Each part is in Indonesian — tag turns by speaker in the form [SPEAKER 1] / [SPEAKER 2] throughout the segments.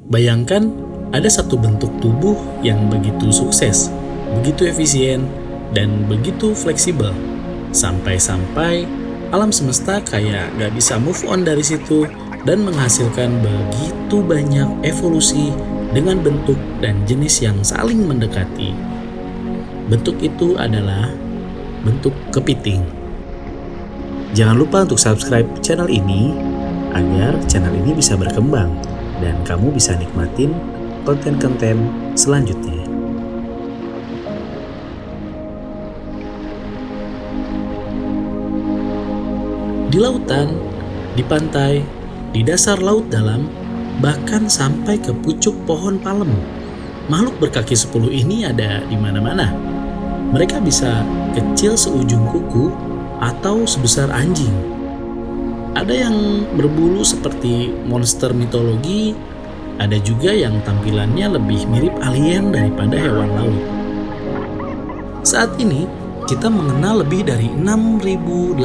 [SPEAKER 1] Bayangkan ada satu bentuk tubuh yang begitu sukses, begitu efisien, dan begitu fleksibel. Sampai-sampai alam semesta kayak gak bisa move on dari situ dan menghasilkan begitu banyak evolusi dengan bentuk dan jenis yang saling mendekati. Bentuk itu adalah bentuk kepiting. Jangan lupa untuk subscribe channel ini agar channel ini bisa berkembang dan kamu bisa nikmatin konten-konten selanjutnya. Di lautan, di pantai, di dasar laut dalam, bahkan sampai ke pucuk pohon palem, makhluk berkaki 10 ini ada di mana-mana. Mereka bisa kecil seujung kuku atau sebesar anjing. Ada yang berbulu seperti monster mitologi, ada juga yang tampilannya lebih mirip alien daripada hewan laut. Saat ini, kita mengenal lebih dari 6.800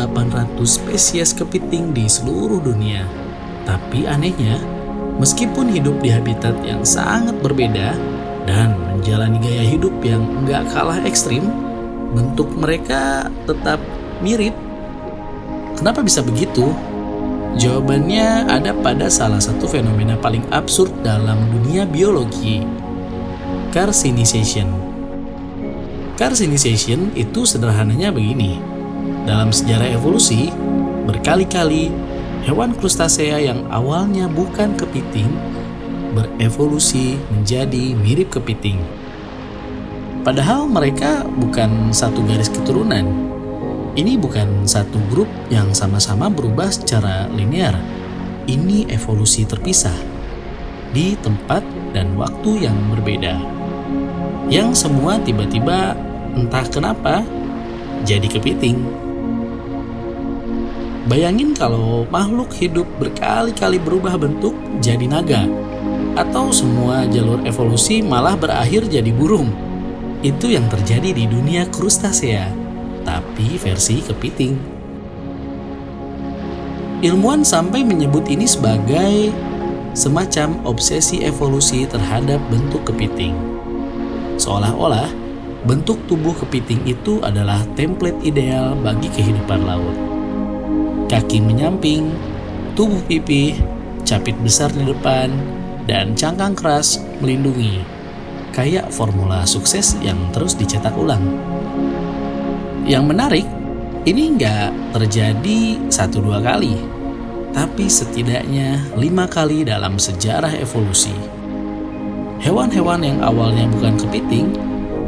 [SPEAKER 1] spesies kepiting di seluruh dunia. Tapi anehnya, meskipun hidup di habitat yang sangat berbeda dan menjalani gaya hidup yang nggak kalah ekstrim, bentuk mereka tetap mirip. Kenapa bisa begitu? Jawabannya ada pada salah satu fenomena paling absurd dalam dunia biologi, carcinization. Carcinization itu sederhananya begini. Dalam sejarah evolusi, berkali-kali hewan krustasea yang awalnya bukan kepiting berevolusi menjadi mirip kepiting. Padahal mereka bukan satu garis keturunan. Ini bukan satu grup yang sama-sama berubah secara linear. Ini evolusi terpisah di tempat dan waktu yang berbeda. Yang semua tiba-tiba entah kenapa jadi kepiting. Bayangin kalau makhluk hidup berkali-kali berubah bentuk jadi naga, atau semua jalur evolusi malah berakhir jadi burung. Itu yang terjadi di dunia krustasea, tapi versi kepiting. Ilmuwan sampai menyebut ini sebagai semacam obsesi evolusi terhadap bentuk kepiting. Seolah-olah bentuk tubuh kepiting itu adalah template ideal bagi kehidupan laut. Kaki menyamping, tubuh pipih, capit besar di depan, dan cangkang keras melindungi. Kayak formula sukses yang terus dicetak ulang. Yang menarik, ini nggak terjadi 1-2 kali, tapi setidaknya 5 kali dalam sejarah evolusi. Hewan-hewan yang awalnya bukan kepiting,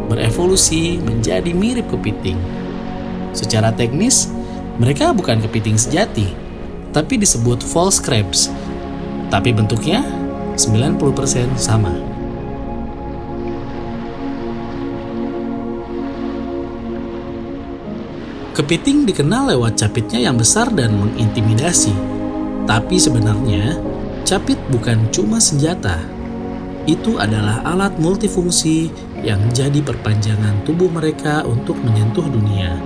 [SPEAKER 1] berevolusi menjadi mirip kepiting. Secara teknis, mereka bukan kepiting sejati, tapi disebut false crabs. Tapi bentuknya 90% sama. Kepiting dikenal lewat capitnya yang besar dan mengintimidasi. Tapi sebenarnya, capit bukan cuma senjata. Itu adalah alat multifungsi yang jadi perpanjangan tubuh mereka untuk menyentuh dunia.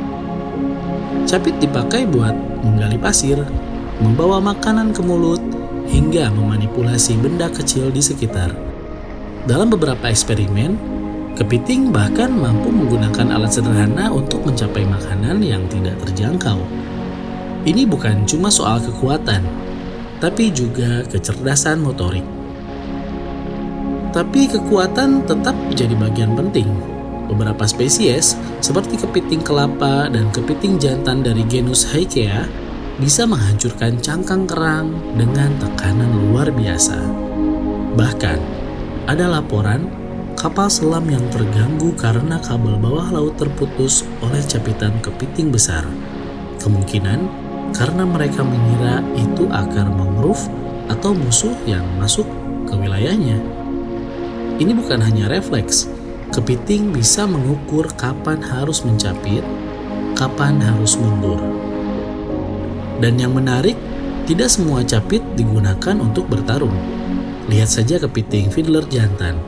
[SPEAKER 1] Capit dipakai buat menggali pasir, membawa makanan ke mulut, hingga memanipulasi benda kecil di sekitar. Dalam beberapa eksperimen, kepiting bahkan mampu menggunakan alat sederhana untuk mencapai makanan yang tidak terjangkau. Ini bukan cuma soal kekuatan, tapi juga kecerdasan motorik. Tapi kekuatan tetap jadi bagian penting. Beberapa spesies, seperti kepiting kelapa dan kepiting jantan dari genus Haikea, bisa menghancurkan cangkang kerang dengan tekanan luar biasa. Bahkan, ada laporan kapal selam yang terganggu karena kabel bawah laut terputus oleh capitan kepiting besar. Kemungkinan karena mereka mengira itu akar mangrove atau musuh yang masuk ke wilayahnya. Ini bukan hanya refleks. Kepiting bisa mengukur kapan harus mencapit, kapan harus mundur. Dan yang menarik, tidak semua capit digunakan untuk bertarung. Lihat saja kepiting fiddler jantan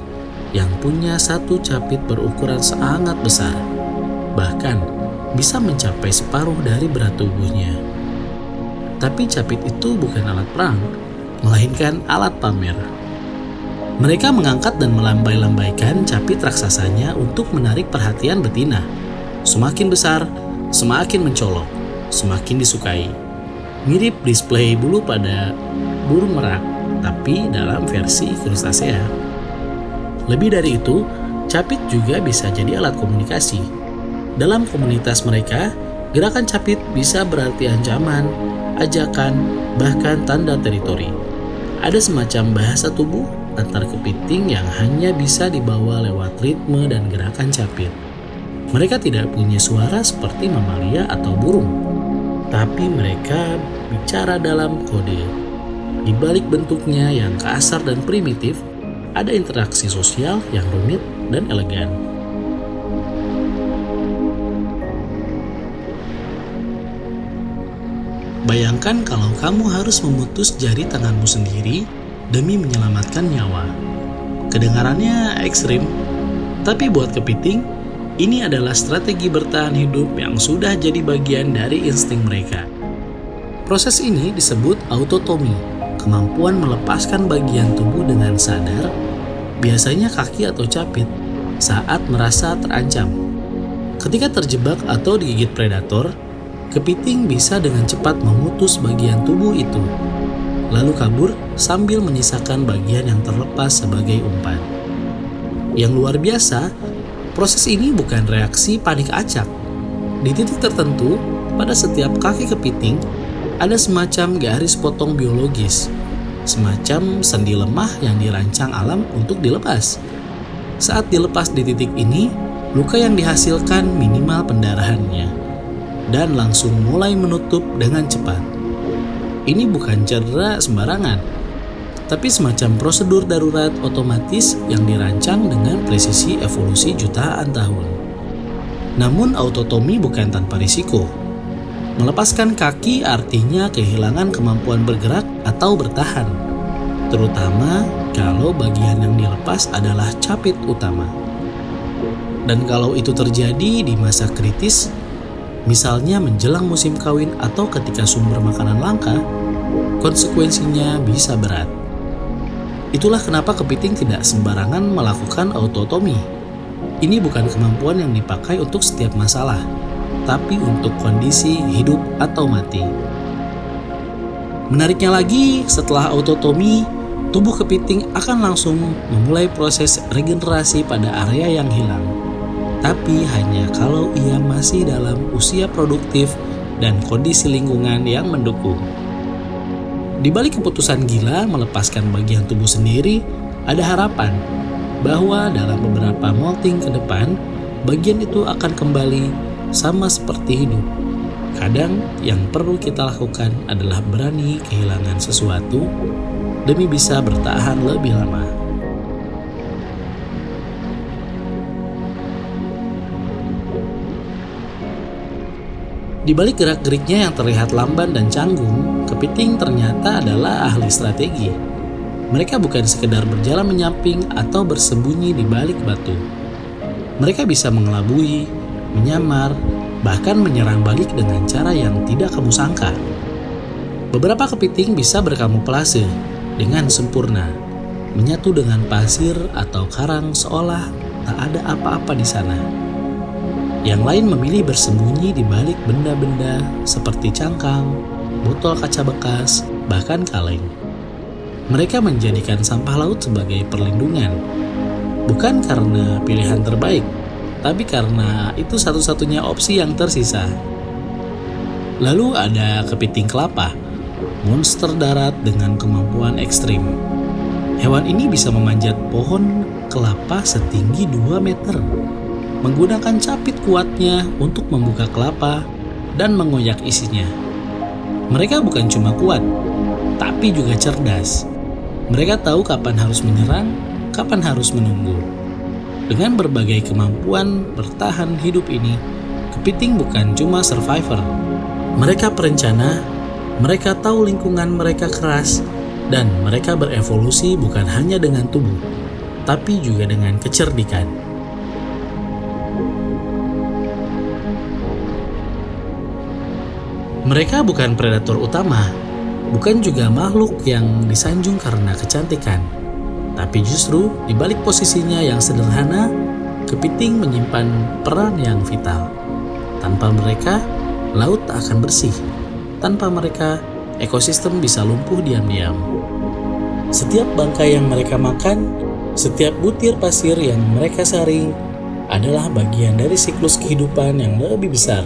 [SPEAKER 1] yang punya satu capit berukuran sangat besar, bahkan bisa mencapai separuh dari berat tubuhnya. Tapi capit itu bukan alat perang, melainkan alat pamer. Mereka mengangkat dan melambai-lambaikan capit raksasanya untuk menarik perhatian betina. Semakin besar, semakin mencolok, semakin disukai. Mirip display bulu pada burung merak, tapi dalam versi krustasea. Lebih dari itu, capit juga bisa jadi alat komunikasi. Dalam komunitas mereka, gerakan capit bisa berarti ancaman, ajakan, bahkan tanda teritori. Ada semacam bahasa tubuh antar kepiting yang hanya bisa dibawa lewat ritme dan gerakan capit. Mereka tidak punya suara seperti mamalia atau burung, tapi mereka bicara dalam kode. Di balik bentuknya yang kasar dan primitif, ada interaksi sosial yang rumit dan elegan. Bayangkan kalau kamu harus memutus jari tanganmu sendiri demi menyelamatkan nyawa. Kedengarannya ekstrim, tapi buat kepiting, ini adalah strategi bertahan hidup yang sudah jadi bagian dari insting mereka. Proses ini disebut autotomi, kemampuan melepaskan bagian tubuh dengan sadar, biasanya kaki atau capit, saat merasa terancam. Ketika terjebak atau digigit predator, kepiting bisa dengan cepat memutus bagian tubuh itu, lalu kabur sambil menyisakan bagian yang terlepas sebagai umpan. Yang luar biasa, proses ini bukan reaksi panik acak. Di titik tertentu, pada setiap kaki kepiting, ada semacam garis potong biologis, semacam sendi lemah yang dirancang alam untuk dilepas. Saat dilepas di titik ini, luka yang dihasilkan minimal pendarahannya, dan langsung mulai menutup dengan cepat. Ini bukan cedera sembarangan, tapi semacam prosedur darurat otomatis yang dirancang dengan presisi evolusi jutaan tahun. Namun autotomi bukan tanpa risiko. Melepaskan kaki artinya kehilangan kemampuan bergerak atau bertahan, terutama kalau bagian yang dilepas adalah capit utama. Dan kalau itu terjadi di masa kritis, misalnya menjelang musim kawin atau ketika sumber makanan langka, konsekuensinya bisa berat. Itulah kenapa kepiting tidak sembarangan melakukan autotomi. Ini bukan kemampuan yang dipakai untuk setiap masalah, tapi untuk kondisi hidup atau mati. Menariknya lagi, setelah autotomi, tubuh kepiting akan langsung memulai proses regenerasi pada area yang hilang. Tapi hanya kalau ia masih dalam usia produktif dan kondisi lingkungan yang mendukung. Di balik keputusan gila melepaskan bagian tubuh sendiri, ada harapan bahwa dalam beberapa molting ke depan, bagian itu akan kembali sama seperti hidup. Kadang yang perlu kita lakukan adalah berani kehilangan sesuatu demi bisa bertahan lebih lama. Di balik gerak-geriknya yang terlihat lamban dan canggung, kepiting ternyata adalah ahli strategi. Mereka bukan sekedar berjalan menyamping atau bersembunyi di balik batu. Mereka bisa mengelabui, menyamar, bahkan menyerang balik dengan cara yang tidak kamu sangka. Beberapa kepiting bisa berkamuflase dengan sempurna, menyatu dengan pasir atau karang seolah tak ada apa-apa di sana. Yang lain memilih bersembunyi di balik benda-benda seperti cangkang, botol kaca bekas, bahkan kaleng. Mereka menjadikan sampah laut sebagai perlindungan, bukan karena pilihan terbaik, tapi karena itu satu-satunya opsi yang tersisa. Lalu ada kepiting kelapa, monster darat dengan kemampuan ekstrim. Hewan ini bisa memanjat pohon kelapa setinggi 2 meter. Menggunakan capit kuatnya untuk membuka kelapa dan mengoyak isinya. Mereka bukan cuma kuat, tapi juga cerdas. Mereka tahu kapan harus menyerang, kapan harus menunggu. Dengan berbagai kemampuan bertahan hidup ini, kepiting bukan cuma survivor. Mereka perencana, mereka tahu lingkungan mereka keras, dan mereka berevolusi bukan hanya dengan tubuh, tapi juga dengan kecerdikan. Mereka bukan predator utama, bukan juga makhluk yang disanjung karena kecantikan, Tapi justru di balik posisinya yang sederhana, kepiting menyimpan peran yang vital. Tanpa mereka, laut tak akan bersih. Tanpa mereka, ekosistem bisa lumpuh diam-diam. Setiap bangkai yang mereka makan, setiap butir pasir yang mereka saring, adalah bagian dari siklus kehidupan yang lebih besar.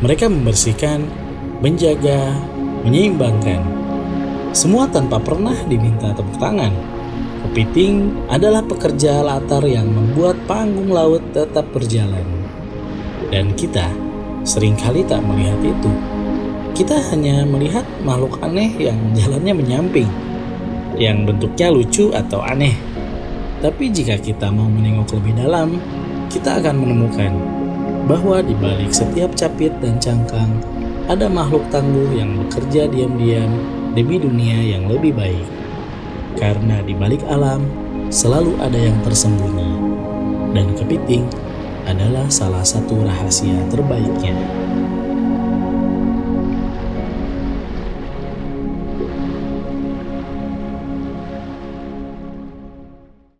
[SPEAKER 1] Mereka membersihkan, menjaga, menyeimbangkan. Semua tanpa pernah diminta tepuk tangan. Kepiting adalah pekerja latar yang membuat panggung laut tetap berjalan. Dan kita seringkali tak melihat itu. Kita hanya melihat makhluk aneh yang jalannya menyamping, yang bentuknya lucu atau aneh. Tapi jika kita mau menengok lebih dalam, kita akan menemukan bahwa di balik setiap capit dan cangkang ada makhluk tangguh yang bekerja diam-diam demi dunia yang lebih baik. Karena di balik alam selalu ada yang tersembunyi, dan kepiting adalah salah satu rahasia terbaiknya.